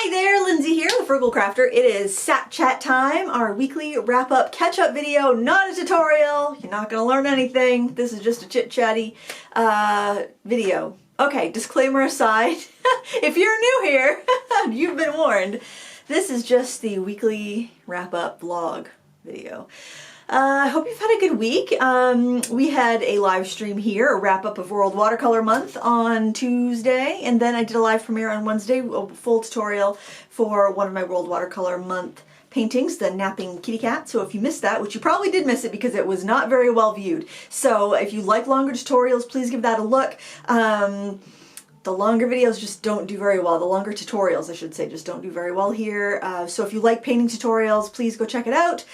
Hi there, Lindsay here, the Frugal Crafter. It is SatChat time, our weekly wrap-up catch-up video, not a tutorial. You're not going to learn anything. This is just a chit-chatty video. Okay, disclaimer aside, if you're new here, you've been warned. This is just the weekly wrap-up vlog video. I hope you've had a good week. We had a live stream here, a wrap-up of World Watercolor Month on Tuesday, and then I did a live premiere on Wednesday, a full tutorial for one of my World Watercolor Month paintings, the napping kitty cat. So if you missed that, which you probably did miss it because it was not very well viewed. So if you like longer tutorials, please give that a look. The longer videos just don't do very well. The longer tutorials, I should say, just don't do very well here. So if you like painting tutorials, please go check it out.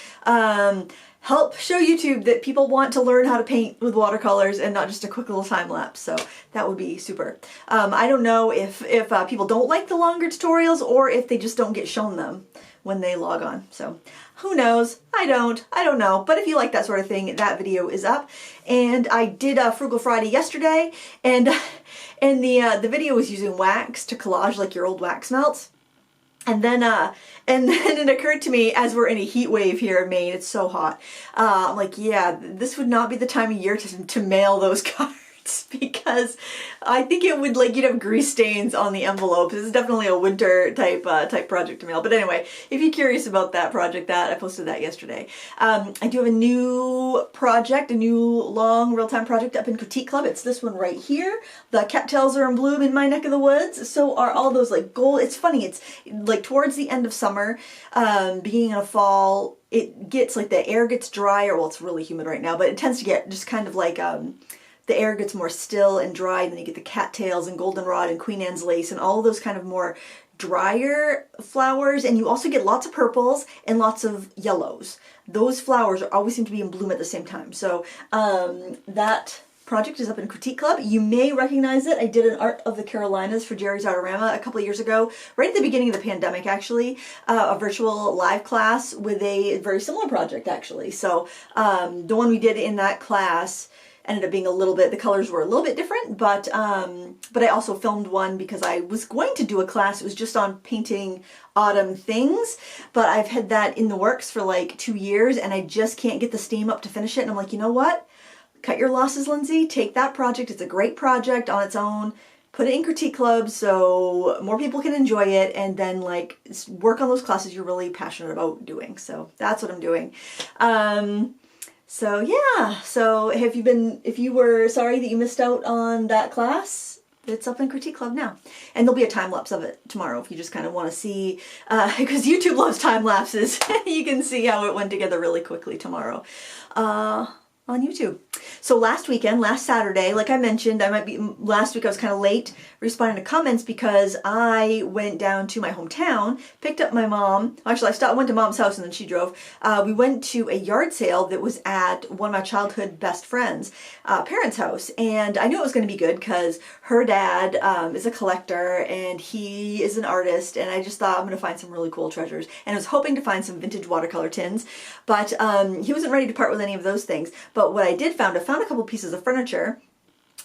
Help show YouTube that people want to learn how to paint with watercolors and not just a quick little time lapse. So that would be super. I don't know if people don't like the longer tutorials or if they just don't get shown them when they log on. So who knows? I don't know. But if you like that sort of thing, that video is up. And I did a Frugal Friday yesterday, and the video was using wax to collage like your old wax melts. And then it occurred to me, as we're in a heat wave here in Maine, it's so hot. I'm like, yeah, this would not be the time of year to mail those cards, because I think it would, like, you'd have grease stains on the envelopes. This is definitely a winter type project to mail. But anyway, if you're curious about that project, I posted that yesterday. I do have a new project, a new long real-time project up in Critique Club. It's this one right here. The cattails are in bloom in my neck of the woods. So are all those, like, gold. It's funny. It's like towards the end of summer, beginning of fall, it gets, like, the air gets drier. Well, it's really humid right now, but it tends to get just kind of like the air gets more still and dry, and then you get the cattails and goldenrod and Queen Anne's lace and all those kind of more drier flowers, and you also get lots of purples and lots of yellows. Those flowers always seem to be in bloom at the same time. So that project is up in Critique Club. You may recognize it. I did an Art of the Carolinas for Jerry's Artorama a couple of years ago, right at the beginning of the pandemic actually, a virtual live class with a very similar project actually. So the one we did in that class ended up being a little bit, the colors were a little bit different, but I also filmed one because I was going to do a class. It was just on painting autumn things, but I've had that in the works for like 2 years and I just can't get the steam up to finish it. And I'm like, you know what? Cut your losses, Lindsay. Take that project. It's a great project on its own. Put it in Critique Club so more people can enjoy it, and then like work on those classes you're really passionate about doing. So that's what I'm doing. So yeah, so if you were sorry that you missed out on that class, it's up in Critique Club now. And there'll be a time lapse of it tomorrow if you just kind of want to see, because YouTube loves time lapses. You can see how it went together really quickly tomorrow on YouTube. So last Saturday, like I mentioned, last week I was kind of late responding to comments because I went down to my hometown, picked up my mom. Actually, I went to mom's house and then she drove. We went to a yard sale that was at one of my childhood best friends' parents' house. And I knew it was going to be good because her dad is a collector and he is an artist. And I just thought I'm going to find some really cool treasures. And I was hoping to find some vintage watercolor tins, but he wasn't ready to part with any of those things. But what I found a couple pieces of furniture,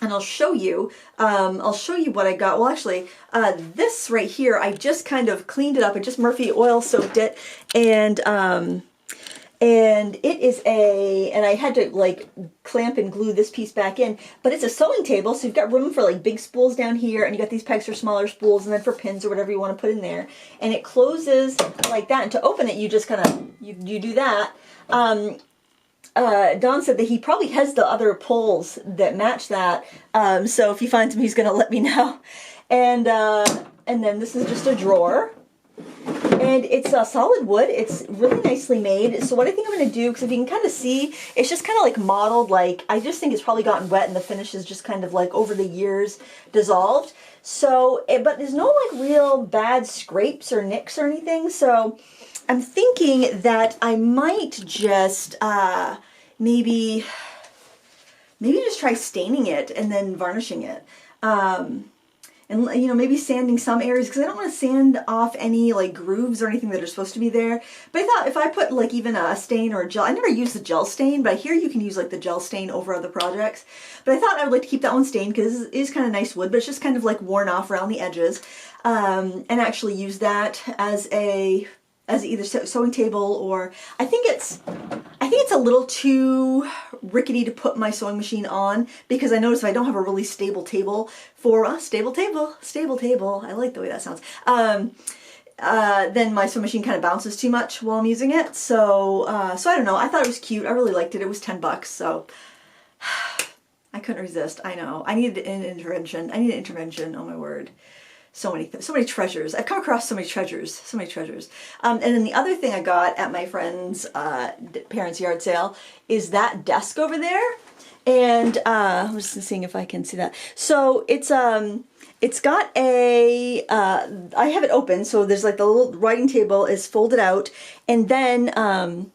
and I'll show you what I got. Well, actually, this right here, I just kind of cleaned it up. I just Murphy oil soaked it, and it is and I had to like clamp and glue this piece back in, but it's a sewing table, so you've got room for like big spools down here, and you got these pegs for smaller spools, and then for pins or whatever you want to put in there, and it closes like that, and to open it, you just kind of, you do that. Don said that he probably has the other poles that match that, so if he finds them, he's going to let me know. And then this is just a drawer, and it's solid wood. It's really nicely made. So what I think I'm going to do, because if you can kind of see, it's just kind of like modeled, like, I just think it's probably gotten wet and the finish is just kind of like over the years dissolved. So, but there's no like real bad scrapes or nicks or anything, so I'm thinking that I might just maybe just try staining it and then varnishing it. And, you know, maybe sanding some areas, because I don't want to sand off any like grooves or anything that are supposed to be there. But I thought if I put like even a stain or a gel, I never use the gel stain, but I hear you can use like the gel stain over other projects. But I thought I would like to keep that one stained because it is kind of nice wood, but it's just kind of like worn off around the edges. and actually use that as either sewing table, or I think it's a little too rickety to put my sewing machine on, because I notice if I don't have a really stable table stable table, I like the way that sounds, then my sewing machine kind of bounces too much while I'm using it. So I don't know. I thought it was cute. I really liked it. It was $10, so I couldn't resist. I know. I needed an intervention. Oh my word. So many treasures. I've come across so many treasures. And then the other thing I got at my friend's parents' yard sale is that desk over there. And I'm just seeing if I can see that. So it's got a I have it open, so there's like the little writing table is folded out, and then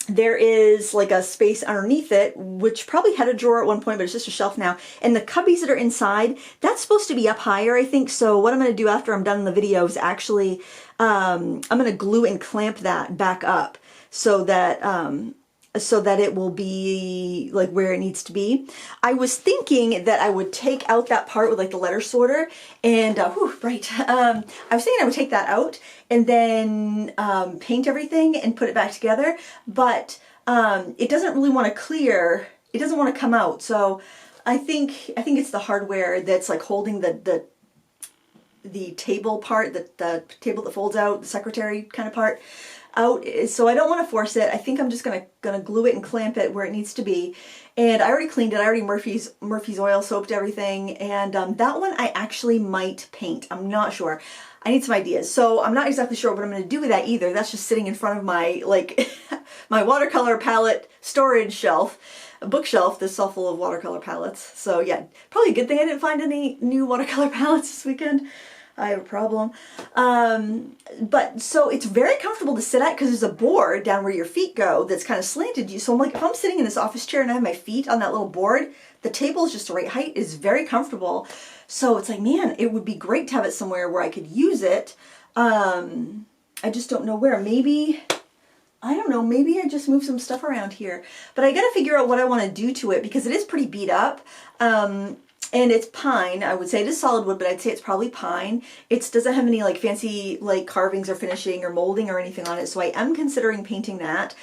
there is like a space underneath it, which probably had a drawer at one point, but it's just a shelf now. And the cubbies that are inside, that's supposed to be up higher, I think. So what I'm going to do after I'm done in the video is actually, I'm going to glue and clamp that back up so that it will be like where it needs to be. I was thinking that I would take out that part with like the letter sorter and, I was thinking I would take that out and then paint everything and put it back together, but it doesn't really want to clear, it doesn't want to come out. So I think it's the hardware that's like holding the table part, the table that folds out, the secretary kind of part out. So I don't want to force it. I think I'm just gonna glue it and clamp it where it needs to be. And I already cleaned it. I already Murphy's oil soaped everything. And that one I actually might paint. I'm not sure. I need some ideas. So I'm not exactly sure what I'm going to do with that either. That's just sitting in front of my my watercolor palette storage shelf, bookshelf that's all full of watercolor palettes. So yeah, probably a good thing I didn't find any new watercolor palettes this weekend. I have a problem. But so it's very comfortable to sit at because there's a board down where your feet go that's kind of slanted you. So I'm like, if I'm sitting in this office chair and I have my feet on that little board, the table is just the right height. It's very comfortable. So it's like, man, it would be great to have it somewhere where I could use it. I just don't know where. Maybe, I don't know, maybe I just move some stuff around here. But I got to figure out what I want to do to it because it is pretty beat up. And it's pine. I would say it is solid wood, but I'd say it's probably pine. It doesn't have any like fancy like carvings or finishing or molding or anything on it. So I am considering painting that.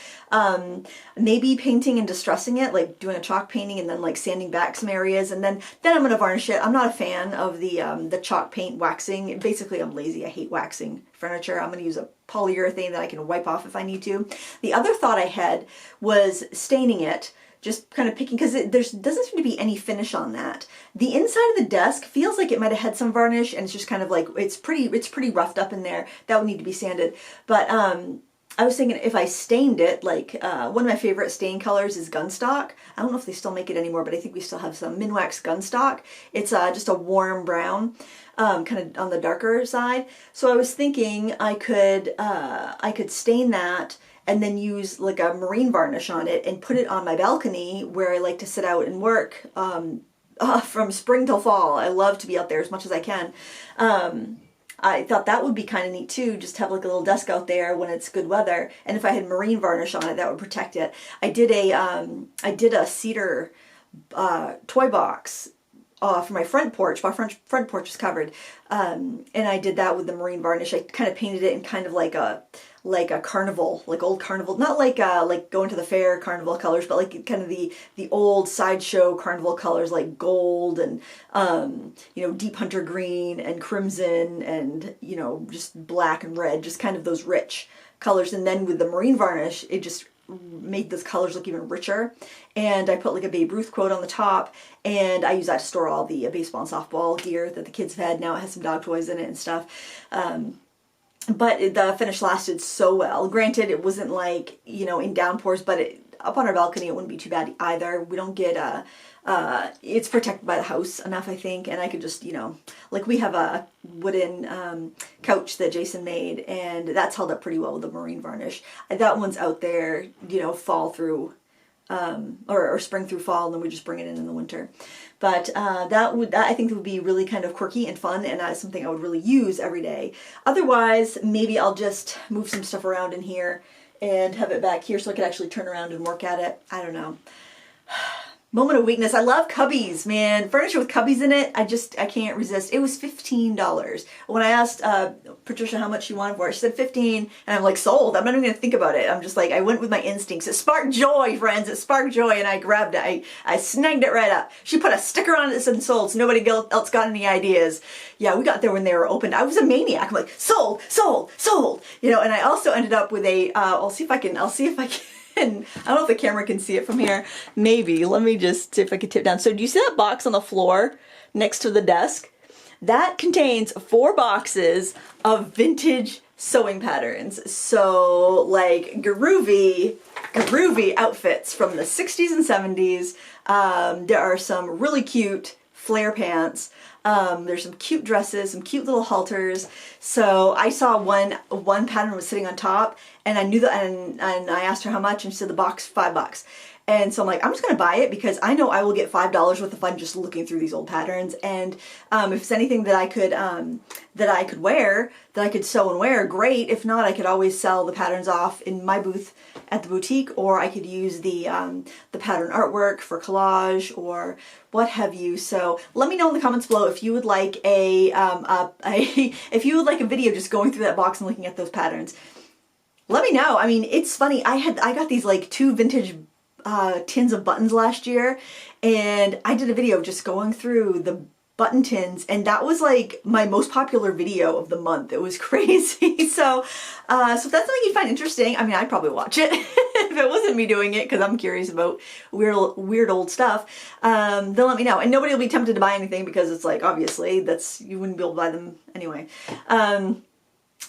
Maybe painting and distressing it, like doing a chalk painting and then like sanding back some areas, and then I'm going to varnish it. I'm not a fan of the chalk paint waxing. Basically, I'm lazy. I hate waxing furniture. I'm going to use a polyurethane that I can wipe off if I need to. The other thought I had was staining it. Just kind of picking, because there doesn't seem to be any finish on that. The inside of the desk feels like it might have had some varnish, and it's just kind of like, it's pretty roughed up in there. That would need to be sanded. But I was thinking if I stained it, like one of my favorite stain colors is Gunstock. I don't know if they still make it anymore, but I think we still have some Minwax Gunstock. It's just a warm brown, kind of on the darker side. So I was thinking I could stain that and then use like a marine varnish on it and put it on my balcony where I like to sit out and work from spring till fall. I love to be out there as much as I can. I thought that would be kind of neat too, just have like a little desk out there when it's good weather. And if I had marine varnish on it, that would protect it. I did a cedar toy box for my front porch. My front porch is covered, and I did that with the marine varnish. I kind of painted it in kind of like a carnival, like old carnival, not like going to the fair carnival colors, but like kind of the old sideshow carnival colors, like gold and deep hunter green and crimson and just black and red, just kind of those rich colors. And then with the marine varnish, it just made those colors look even richer. And I put like a Babe Ruth quote on the top, and I use that to store all the baseball and softball gear that the kids have had. Now it has some dog toys in it and stuff. But the finish lasted so well. Granted, it wasn't like, in downpours, but up on our balcony, it wouldn't be too bad either. We don't get, it's protected by the house enough, I think. And I could just, like we have a wooden couch that Jason made, and that's held up pretty well with the marine varnish. That one's out there, fall through, or spring through fall, and then we just bring it in the winter. But that I think would be really kind of quirky and fun, and that's something I would really use every day. Otherwise, maybe I'll just move some stuff around in here and have it back here so I could actually turn around and work at it. I don't know. Moment of weakness. I love cubbies, man. Furniture with cubbies in it, I can't resist. It was $15. When I asked Patricia how much she wanted for it, she said 15, and I'm like, sold. I'm not even gonna think about it. I'm just like, I went with my instincts. It sparked joy, friends. It sparked joy, and I grabbed it. I snagged it right up. She put a sticker on it that said sold, so nobody else got any ideas. Yeah, we got there when they were opened. I was a maniac. I'm like, sold, sold, sold. You know, and I also ended up with a, I'll see if I can. I don't know if the camera can see it from here. Maybe. Let me just see if I can tip down. So do you see that box on the floor next to the desk? That contains 4 boxes of vintage sewing patterns. So like groovy outfits from the 60s and 70s. There are some really cute flare pants. There's some cute dresses, some cute little halters. So I saw one pattern was sitting on top, and I knew that, and I asked her how much, and she said the box $5. And so I'm like, I'm just gonna buy it because I know I will get $5 worth of fun just looking through these old patterns. And if it's anything that I could wear, that I could sew and wear, great. If not, I could always sell the patterns off in my booth at the boutique, or I could use the pattern artwork for collage or what have you. So let me know in the comments below if you would like if you would like a video just going through that box and looking at those patterns. Let me know. I mean, it's funny. I got these like 2 vintage tins of buttons last year, and I did a video just going through the button tins, and that was like my most popular video of the month. It was crazy. So if that's something you find interesting, I mean, I'd probably watch it if it wasn't me doing it, because I'm curious about weird old stuff. Then let me know, and nobody will be tempted to buy anything because it's like, obviously you wouldn't be able to buy them anyway.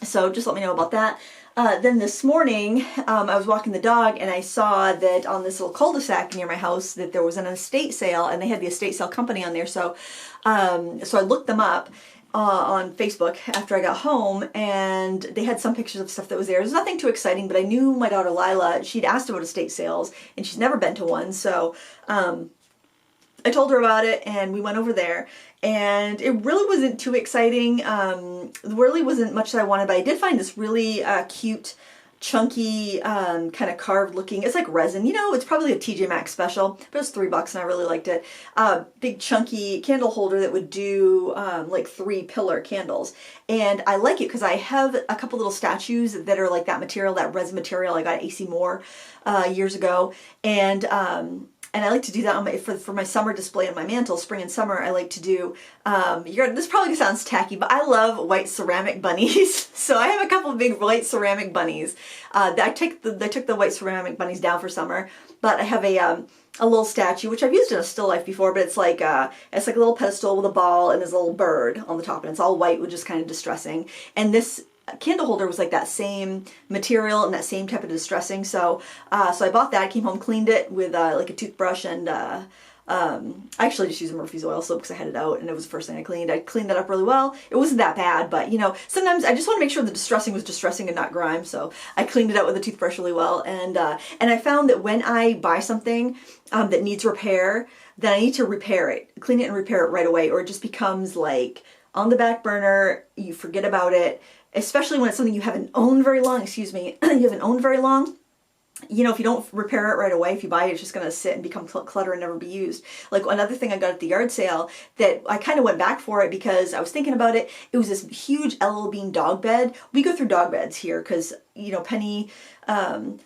So just let me know about that. Then this morning, I was walking the dog, and I saw that on this little cul-de-sac near my house that there was an estate sale, and they had the estate sale company on there. So I looked them up on Facebook after I got home, and they had some pictures of stuff that was there. It was nothing too exciting, but I knew my daughter Lila, she'd asked about estate sales, and she's never been to one. So I told her about it, and we went over there, and it really wasn't too exciting. There really wasn't much that I wanted, but I did find this really cute, chunky, kind of carved looking, it's like resin, you know, it's probably a TJ Maxx special, but it was $3 and I really liked it. Big chunky candle holder that would do like 3 pillar candles. And I like it because I have a couple little statues that are like that material, that resin material I got at AC Moore years ago. And I like to do that on for my summer display on my mantle, spring and summer. I like to do, this probably sounds tacky, but I love white ceramic bunnies. So I have a couple of big white ceramic bunnies. I took the white ceramic bunnies down for summer, but I have a little statue, which I've used in a still life before, but it's like a little pedestal with a ball, and there's a little bird on the top, and it's all white, which is kind of distressing. And this candle holder was like that same material and that same type of distressing. So I bought that. I came home, cleaned it with like a toothbrush, and I actually just used a Murphy's oil soap because I had it out, and it was the first thing I cleaned. I cleaned that up really well. It wasn't that bad, but you know, sometimes I just want to make sure the distressing was distressing and not grime. So I cleaned it out with a toothbrush really well, and I found that when I buy something that needs repair, then I need to repair it, clean it and repair it right away, or it just becomes like on the back burner. You forget about it. Especially when it's something you haven't owned very long, you haven't owned very long. You know, if you don't repair it right away, if you buy it, it's just going to sit and become clutter and never be used. Like another thing I got at the yard sale that I kind of went back for it because I was thinking about it. It was this huge LL Bean dog bed. We go through dog beds here because, you know, Penny,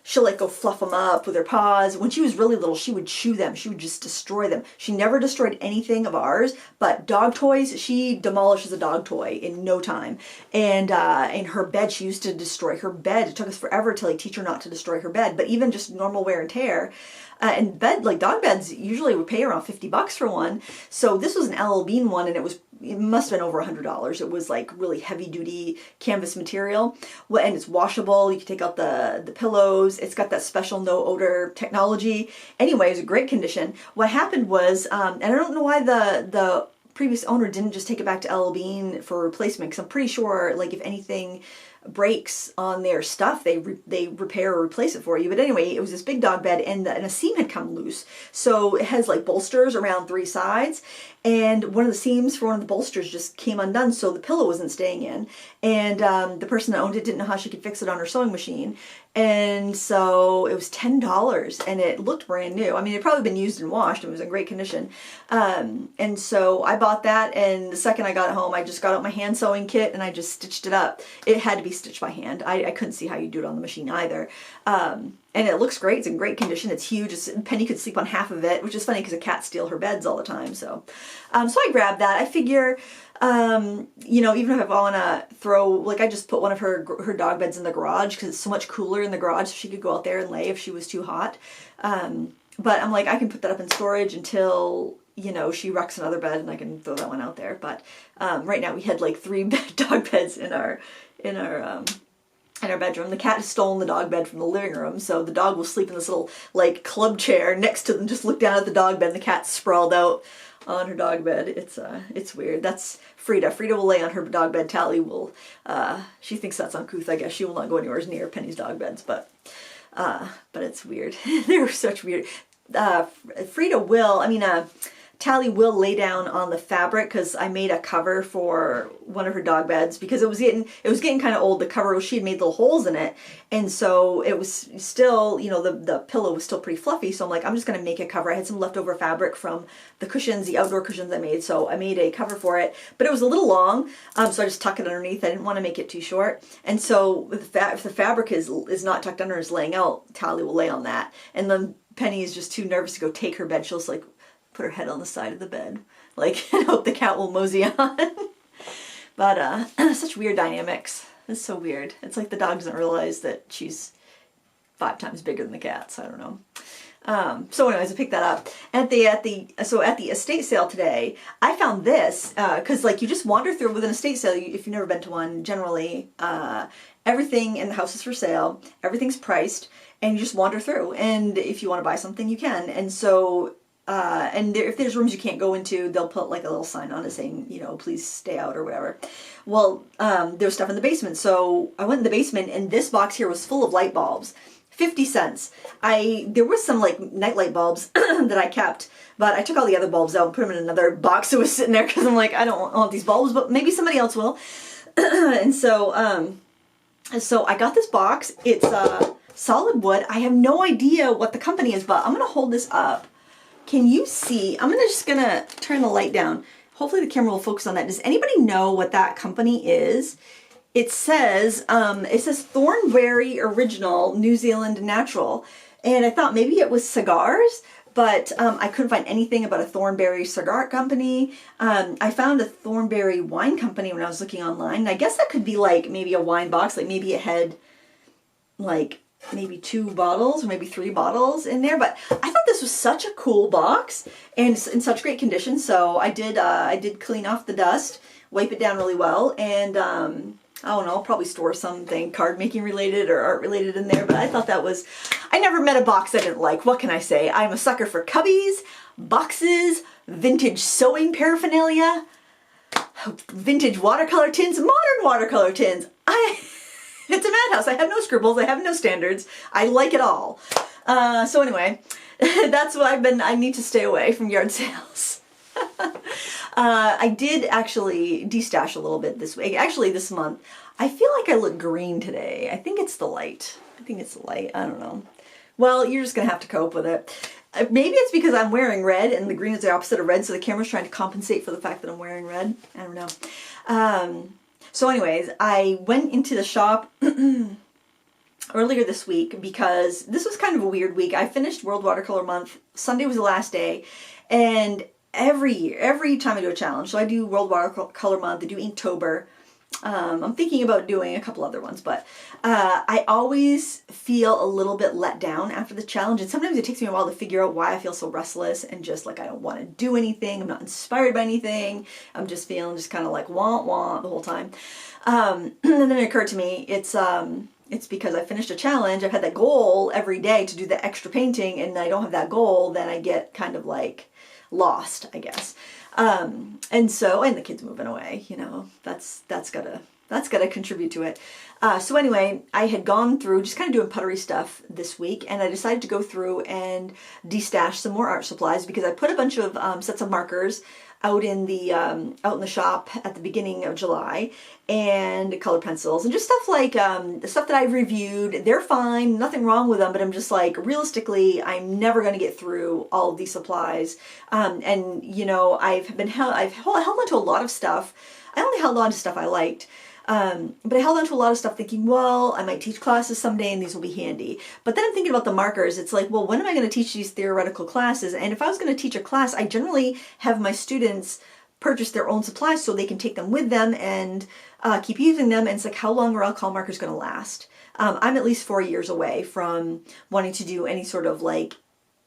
she'll like go fluff them up with her paws. When she was really little, she would chew them. She would just destroy them. She never destroyed anything of ours, but dog toys, she demolishes a dog toy in no time. And in her bed, she used to destroy her bed. It took us forever to like teach her not to destroy her bed, but even just normal wear and tear. And like dog beds usually would pay around $50 for one. So this was an LL Bean one, and it must have been over $100. It was like really heavy duty canvas material. Well, and it's washable. You can take out the pillows. It's got that special no odor technology. Anyway, it was a great condition. What happened was, and I don't know why the previous owner didn't just take it back to LL Bean for replacement, because I'm pretty sure like if anything breaks on their stuff, they repair or replace it for you. But anyway, it was this big dog bed, and a seam had come loose. So it has like bolsters around 3 sides, and one of the seams for one of the bolsters just came undone, so the pillow wasn't staying in. And the person that owned it didn't know how she could fix it on her sewing machine. And so it was $10, and it looked brand new. I mean, it had probably been used and washed, and it was in great condition. And so I bought that, and the second I got it home, I just got out my hand sewing kit and I just stitched it up. It had to be stitched by hand. I couldn't see how you do it on the machine either. And it looks great. It's in great condition. It's huge. Penny could sleep on half of it, which is funny because the cats steal her beds all the time. So I grabbed that. I figure, you know, even if I want to throw, like, I just put one of her dog beds in the garage because it's so much cooler in the garage, so she could go out there and lay if she was too hot. But I'm like, I can put that up in storage until, you know, she wrecks another bed and I can throw that one out there. But right now we had like 3 dog beds in our bedroom. The cat has stolen the dog bed from the living room, so the dog will sleep in this little like club chair next to them, just look down at the dog bed, and the cat's sprawled out on her dog bed. It's weird. That's Frida. Frida will lay on her dog bed. Tally will, she thinks that's uncouth, I guess. She will not go anywhere near Penny's dog beds, but it's weird. They're such weird. Frida will, Tally will lay down on the fabric because I made a cover for one of her dog beds because it was getting kind of old. The cover, she had made little holes in it, and so it was still, you know, the pillow was still pretty fluffy. So I'm like, I'm just gonna make a cover. I had some leftover fabric from the cushions, the outdoor cushions I made, so I made a cover for it. But it was a little long, so I just tucked it underneath. I didn't want to make it too short, and so if the fabric is not tucked under, is laying out, Tally will lay on that, and then Penny is just too nervous to go take her bed. She'll just like put her head on the side of the bed, like, and hope the cat will mosey on. But such weird dynamics. It's so weird. It's like the dog doesn't realize that she's 5 times bigger than the cats. I don't know. So anyways, I picked that up. And at the estate sale today, I found this, because like you just wander through with an estate sale, if you've never been to one, generally, everything in the house is for sale, everything's priced, and you just wander through. And if you want to buy something, you can. And so if there's rooms you can't go into, they'll put like a little sign on it saying, you know, please stay out or whatever. Well, there was stuff in the basement. So I went in the basement, and this box here was full of light bulbs. 50 cents. There was some like night light bulbs that I kept, but I took all the other bulbs out and put them in another box that was sitting there because I'm like, I don't want these bulbs, but maybe somebody else will. And so I got this box. It's solid wood. I have no idea what the company is, but I'm going to hold this up. Can you see? I'm just gonna turn the light down. Hopefully the camera will focus on that. Does anybody know what that company is? It says Thornberry Original New Zealand Natural. And I thought maybe it was cigars, but I couldn't find anything about a Thornberry cigar company. I found a Thornberry wine company when I was looking online. And I guess that could be like maybe a wine box, like maybe it had like maybe 2 bottles or maybe 3 bottles in there, but I thought this was such a cool box and in such great condition. So I did clean off the dust, wipe it down really well, and I don't know, probably store something card making related or art related in there. But I thought I never met a box I didn't like. What can I say? I'm a sucker for cubbies, boxes, vintage sewing paraphernalia, vintage watercolor tins, modern watercolor tins. It's a madhouse. I have no scruples. I have no standards. I like it all. So anyway, that's what I need to stay away from yard sales. I did actually destash a little bit this week. Actually, this month. I feel like I look green today. I think it's the light. I don't know. Well, you're just going to have to cope with it. Maybe it's because I'm wearing red and the green is the opposite of red, so the camera's trying to compensate for the fact that I'm wearing red. I don't know. So anyways, I went into the shop earlier this week because this was kind of a weird week. I finished World Watercolor Month. Sunday was the last day. And every time I do a challenge, so I do World Watercolor Month, I do Inktober. I'm thinking about doing a couple other ones, but I always feel a little bit let down after the challenge, and sometimes it takes me a while to figure out why I feel so restless and just like I don't want to do anything. I'm not inspired by anything. I'm just feeling just kind of like wah the whole time. And then it occurred to me it's because I finished a challenge. I've had that goal every day to do the extra painting, and I don't have that goal, then I get kind of like lost, I guess. And the kids moving away, you know, that's gotta contribute to it. So anyway, I had gone through just kind of doing puttery stuff this week, and I decided to go through and destash some more art supplies because I put a bunch of sets of markers out in the shop at the beginning of July, and colored pencils and just stuff like the stuff that I've reviewed. They're fine, nothing wrong with them, but I'm just like, realistically, I'm never going to get through all of these supplies. And you know, I've held on to a lot of stuff. I only held on to stuff I liked. But I held on to a lot of stuff thinking, well, I might teach classes someday and these will be handy. But then I'm thinking about the markers. It's like, well, when am I going to teach these theoretical classes? And if I was going to teach a class, I generally have my students purchase their own supplies so they can take them with them and keep using them. And it's like, how long are alcohol markers going to last? I'm at least 4 years away from wanting to do any sort of like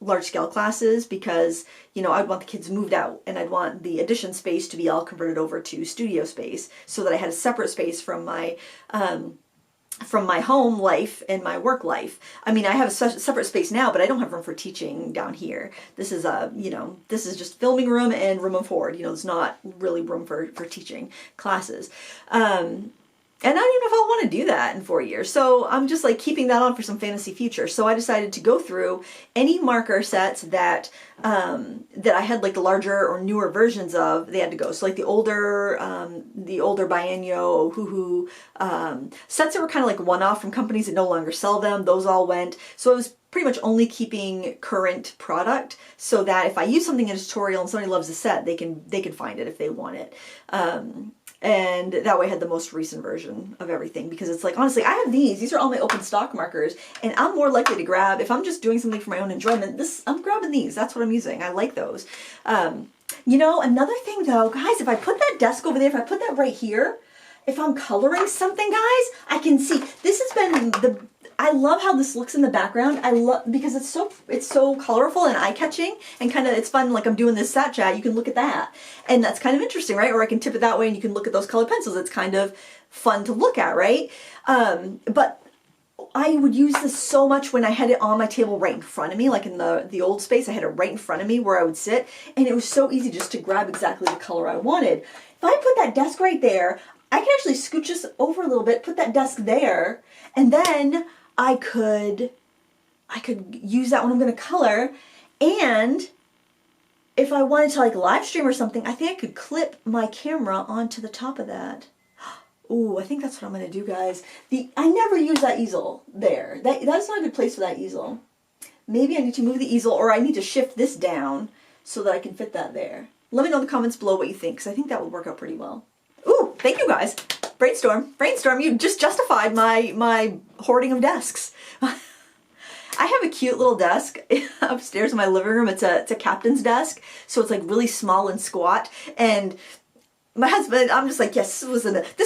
large scale classes, because, you know, I'd want the kids moved out and I'd want the addition space to be all converted over to studio space so that I had a separate space from my home life and my work life. I mean, I have a separate space now, but I don't have room for teaching down here. This is you know, this is just filming room and room and forward. You know, it's not really room for teaching classes. And I don't even know if I'll want to do that in 4 years. So I'm just like keeping that on for some fantasy future. So I decided to go through any marker sets that that I had like the larger or newer versions of. They had to go. So like the older Biennial, Hoo-Hoo sets that were kind of like one-off from companies that no longer sell them. Those all went. So I was pretty much only keeping current product so that if I use something in a tutorial and somebody loves the set, they can find it if they want it. And that way I had the most recent version of everything, because it's like, honestly, I have these are all my open stock markers, and I'm more likely to grab, if I'm just doing something for my own enjoyment, I'm grabbing these. That's what I'm using. I like those. You know, another thing though, guys, if I put that desk over there, if I put that right here, if I'm coloring something, guys, I can see, this has been I love how this looks in the background. I love, because it's so colorful and eye-catching, and kind of, it's fun, like I'm doing this SatChat, you can look at that. And that's kind of interesting, right? Or I can tip it that way and you can look at those colored pencils. It's kind of fun to look at, right? But I would use this so much when I had it on my table right in front of me, like in the old space, I had it right in front of me where I would sit, and it was so easy just to grab exactly the color I wanted. If I put that desk right there, I can actually scooch this over a little bit, put that desk there, and then I could use that when I'm going to color. And if I wanted to like live stream or something, I think I could clip my camera onto the top of that. Ooh, I think that's what I'm going to do, guys. I never use that easel there. That's not a good place for that easel. Maybe I need to move the easel, or I need to shift this down so that I can fit that there. Let me know in the comments below what you think, because I think that would work out pretty well. Ooh, thank you guys. Brainstorm, you just justified my hoarding of desks. I have a cute little desk upstairs in my living room. It's a captain's desk, so it's like really small and squat. And my husband, I'm just like, yes, this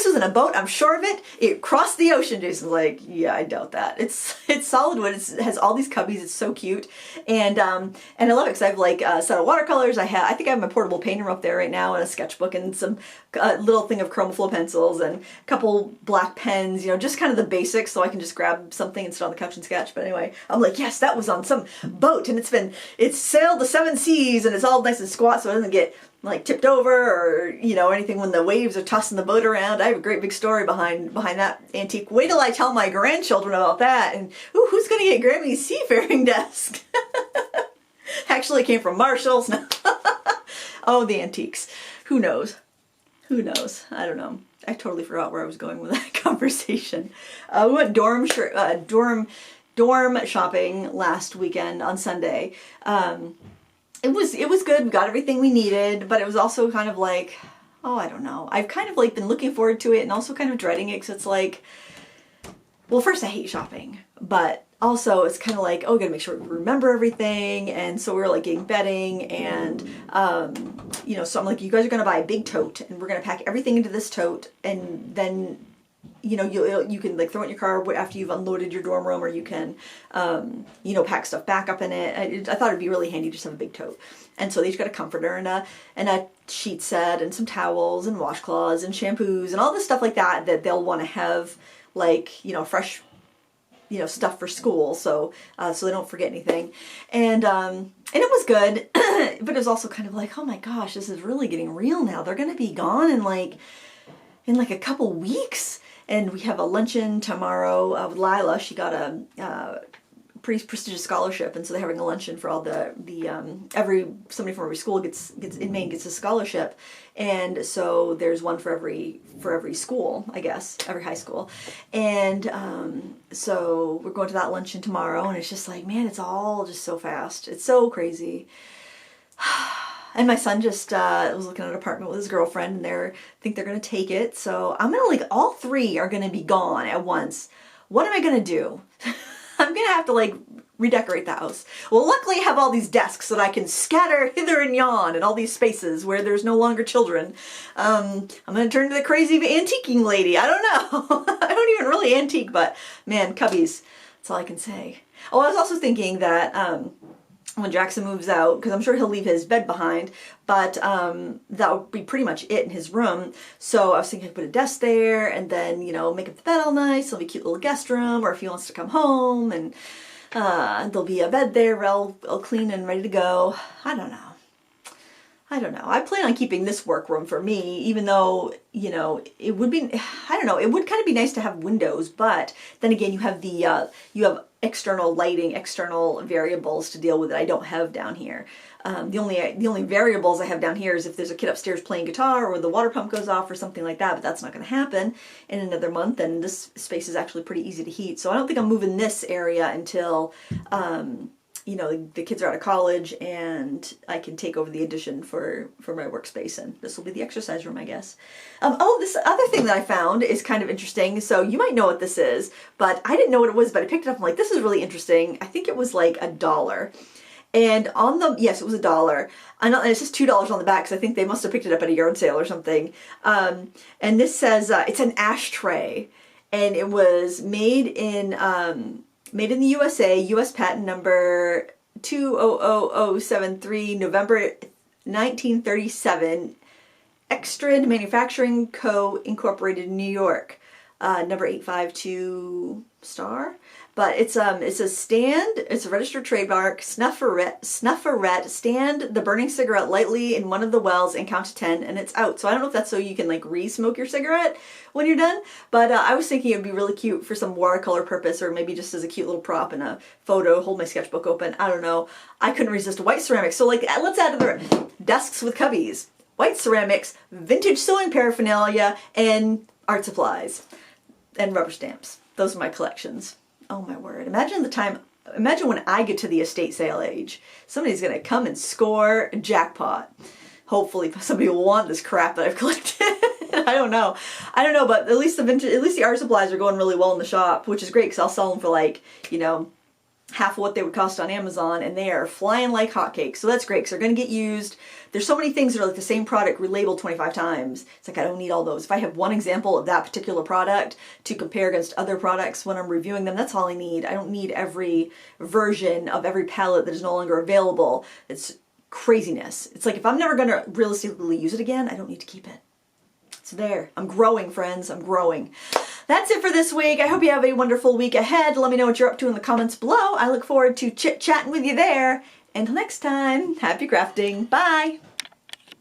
was in a boat. I'm sure of it. It crossed the ocean. Jason's like, yeah, I doubt that. It's solid wood. It has all these cubbies. It's so cute, and I love it because I have like a set of watercolors. I think I have my portable painter up there right now, and a sketchbook, and some little thing of Chromaflow pencils, and a couple black pens. You know, just kind of the basics, so I can just grab something and sit on the couch and sketch. But anyway, I'm like, yes, that was on some boat, and it's sailed the 7 seas, and it's all nice and squat, so it doesn't get like tipped over or, you know, anything when the waves are tossing the boat around. I have a great big story behind that antique. Wait till I tell my grandchildren about that. And ooh, who's gonna get Grammy's seafaring desk? Actually, it came from Marshall's. Oh, the antiques. Who knows? Who knows? I don't know. I totally forgot where I was going with that conversation. We went dorm shopping last weekend on Sunday. It was good. We got everything we needed, but it was also kind of like, oh, I don't know. I've kind of like been looking forward to it and also kind of dreading it, because it's like, well, first I hate shopping, but also it's kind of like, oh, gotta make sure we remember everything. And so we were like getting bedding, and you know, so I'm like, you guys are gonna buy a big tote, and we're gonna pack everything into this tote, and then, you know, you can like throw it in your car after you've unloaded your dorm room, or you can, you know, pack stuff back up in it. I thought it'd be really handy to just have a big tote. And so they each got a comforter and a sheet set and some towels and washcloths and shampoos and all this stuff like that they'll want to have, like, you know, fresh, you know, stuff for school, so they don't forget anything. And it was good, but it was also kind of like, oh my gosh, this is really getting real now. They're gonna be gone in like a couple weeks. And we have a luncheon tomorrow with Lila. She got a pretty prestigious scholarship, and so they're having a luncheon for all somebody from every school gets in Maine gets a scholarship, and so there's one for every school, I guess, every high school, and so we're going to that luncheon tomorrow, and it's just like, man, it's all just so fast, it's so crazy. And my son just was looking at an apartment with his girlfriend, and they think they're gonna take it, so I'm gonna all three are gonna be gone at once. What am I gonna do? I'm gonna have to redecorate the house. Well, luckily I have all these desks that I can scatter hither and yon in all these spaces where there's no longer children. I'm gonna turn to the crazy antiquing lady. I don't know. I don't even really antique, but man, cubbies. That's all I can say. Oh, I was also thinking that when Jackson moves out, because I'm sure he'll leave his bed behind, but that would be pretty much it in his room. So I was thinking I'd put a desk there, and then, make up the bed all nice. It'll be a cute little guest room, or if he wants to come home, and there'll be a bed there all clean and ready to go. I don't know. I plan on keeping this workroom for me, even though, it would be, I don't know, it would kind of be nice to have windows, but then again, you have you have external lighting, external variables to deal with that I don't have down here. The only variables I have down here is if there's a kid upstairs playing guitar, or the water pump goes off, or something like that, but that's not going to happen in another month, and this space is actually pretty easy to heat, so I don't think I'm moving this area until the kids are out of college and I can take over the addition for my workspace, and this will be the exercise room, I guess. This other thing that I found is kind of interesting. So you might know what this is, but I didn't know what it was, but I picked it up. I'm like, this is really interesting. I think it was like $1. And yes, it was $1. And it says $2 on the back, because I think they must have picked it up at a yard sale or something. And this says, it's an ashtray, and it was made in the USA, U.S. patent number 200073, November 1937, Extrad Manufacturing Co. Incorporated, New York, number 852 star. But it's a stand, it's a registered trademark, snufferette, stand the burning cigarette lightly in one of the wells and count to 10 and it's out. So I don't know if that's so you can re-smoke your cigarette when you're done, but I was thinking it would be really cute for some watercolor purpose, or maybe just as a cute little prop in a photo, hold my sketchbook open, I don't know. I couldn't resist white ceramics, so let's add to the desks with cubbies. White ceramics, vintage sewing paraphernalia, and art supplies, and rubber stamps. Those are my collections. Oh my word. Imagine when I get to the estate sale age. Somebody's going to come and score a jackpot. Hopefully somebody will want this crap that I've collected. I don't know, but at least the art supplies are going really well in the shop, which is great, because I'll sell them for half of what they would cost on Amazon, and they are flying like hotcakes. So that's great, because they're going to get used. There's so many things that are the same product relabeled 25 times. It's I don't need all those. If I have one example of that particular product to compare against other products when I'm reviewing them, that's all I need. I don't need every version of every palette that is no longer available. It's craziness. It's if I'm never going to realistically use it again, I don't need to keep it. It's there. I'm growing, friends. I'm growing. That's it for this week. I hope you have a wonderful week ahead. Let me know what you're up to in the comments below. I look forward to chit-chatting with you there. Until next time, happy crafting. Bye!